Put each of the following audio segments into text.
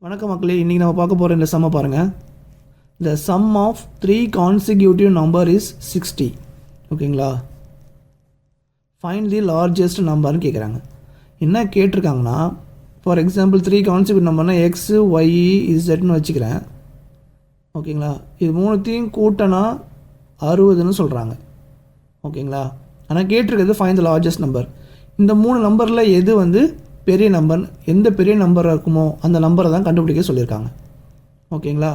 வணக்கம் மக்களே, இன்றைக்கி நம்ம பார்க்க போகிற இந்த சம்மை பாருங்கள். The sum of 3 consecutive number is 60. ஓகேங்களா? ஃபைண்ட் தி லார்ஜஸ்ட் நம்பர்னு கேட்குறாங்க. என்ன கேட்டிருக்காங்கன்னா, ஃபார் எக்ஸாம்பிள் 3 கான்சிக்யூட்டிவ் நம்பர்னால் எக்ஸ் ஒய் இசட்னு வச்சுக்கிறேன். ஓகேங்களா? இது மூணுத்தையும் கூட்டினா 60ன்னு சொல்கிறாங்க. ஓகேங்களா? ஆனால் கேட்டிருக்கிறது ஃபைண்ட் தி லார்ஜஸ்ட் நம்பர். இந்த 3 நம்பரில் எது பெரிய நம்பர், எந்த பெரிய நம்பராக இருக்குமோ அந்த நம்பரை தான் கண்டுபிடிக்க சொல்லியிருக்காங்க. ஓகேங்களா?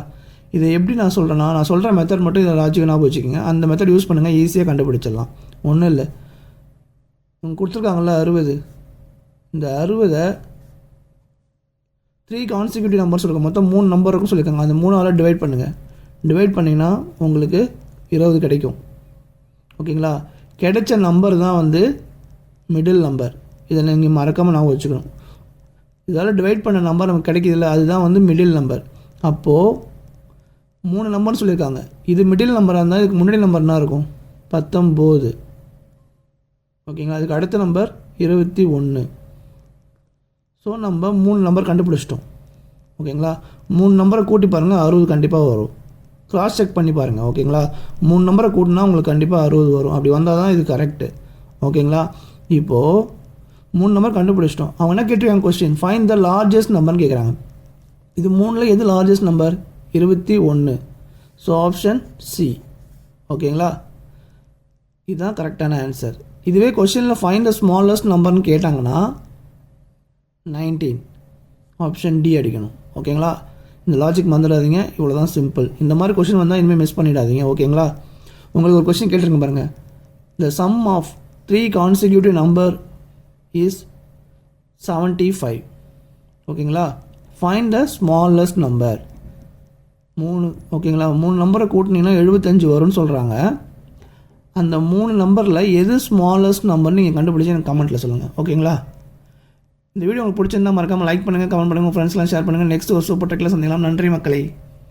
இதை எப்படி நான் சொல்கிறேன்னா, நான் சொல்கிற மெத்தட் மட்டும் இதை லாஜிக்காக ஞாபகம் வச்சுக்கோங்க. அந்த மெத்தட் யூஸ் பண்ணுங்கள், ஈஸியாக கண்டுபிடிச்சிடலாம். ஒன்றும் இல்லை, கொடுத்துருக்காங்கள 60. இந்த 60 3 கான்சிக்யூட்டிவ் நம்பர் சொல்லுங்கள். மொத்தம் 3 நம்பர் இருக்கும் சொல்லியிருக்காங்க. அந்த 3ஆல் டிவைட் பண்ணுங்கள். டிவைட் பண்ணிங்கன்னா உங்களுக்கு 20 கிடைக்கும். ஓகேங்களா? கிடைச்ச நம்பர் தான் மிடில் நம்பர். இதை நீங்கள் மறக்காமல் ஞாபகம் வச்சுக்கணும். இதால் டிவைட் பண்ண நம்பர் நமக்கு கிடைக்கிதில்ல, அதுதான் மிடில் நம்பர். அப்போது 3 நம்பர்னு சொல்லியிருக்காங்க. இது மிடில் நம்பராக இருந்தால் இதுக்கு முன்னாடி நம்பர் என்ன இருக்கும்? 19. ஓகேங்களா? அதுக்கு அடுத்த நம்பர் 21. ஸோ நம்ம 3 நம்பர் கண்டுபிடிச்சிட்டோம். ஓகேங்களா? 3 நம்பரை கூட்டி பாருங்கள், 60 கண்டிப்பாக வரும். க்ராஸ் செக் பண்ணி பாருங்கள். ஓகேங்களா? 3 நம்பரை கூட்டினா உங்களுக்கு கண்டிப்பாக 60 வரும். அப்படி வந்தால் தான் இது கரெக்டு. ஓகேங்களா? இப்போது 3 நம்பர் கண்டுபிடிச்சிட்டோம். அவங்க என்ன கேட்டிருக்காங்க? கொஸ்டின் ஃபைண்ட் த லார்ஜஸ்ட் நம்பர்னு கேட்குறாங்க. இது 3ல் எது largest number? 21. So option C. ஓகேங்களா? இதுதான் கரெக்டான ஆன்சர். இதுவே கொஸ்டினில் ஃபைண்ட் த ஸ்மாலஸ்ட் நம்பர்னு கேட்டாங்கன்னா 19. ஆப்ஷன் டி அடிக்கணும். ஓகேங்களா? இந்த லாஜிக் மறந்துடாதீங்க. இவ்வளோ தான் சிம்பிள். இந்த மாதிரி கொஸ்டின் வந்தால் இனிமேல் மிஸ் பண்ணிடாதீங்க. ஓகேங்களா? உங்களுக்கு ஒரு கொஸ்டின் கேட்டிருங்க பாருங்கள். The sum of 3 consecutive number is 75. ஓகேங்களா? Find the smallest number. 3. ஓகேங்களா? 3 நம்பரை கூட்டினீங்கன்னா 75 வரும்னு சொல்கிறாங்க. அந்த 3 நம்பரில் எது ஸ்மாலஸ்ட் நம்பர்னு நீங்கள் கண்டுபிடிச்சி எனக்கு கமெண்ட்டில் சொல்லுங்கள். ஓகேங்களா? இந்த வீடியோ உங்களுக்கு பிடிச்சிருந்தால் மறக்காமல் லைக் பண்ணுங்கள், கமெண்ட் பண்ணுங்கள், உங்கள் ஃப்ரெண்ட்ஸ்லாம் ஷேர் பண்ணுங்கள். நெக்ஸ்ட் ஒரு சூப்பர் டெக்கில் சந்திக்கலாம். நன்றி மக்களே.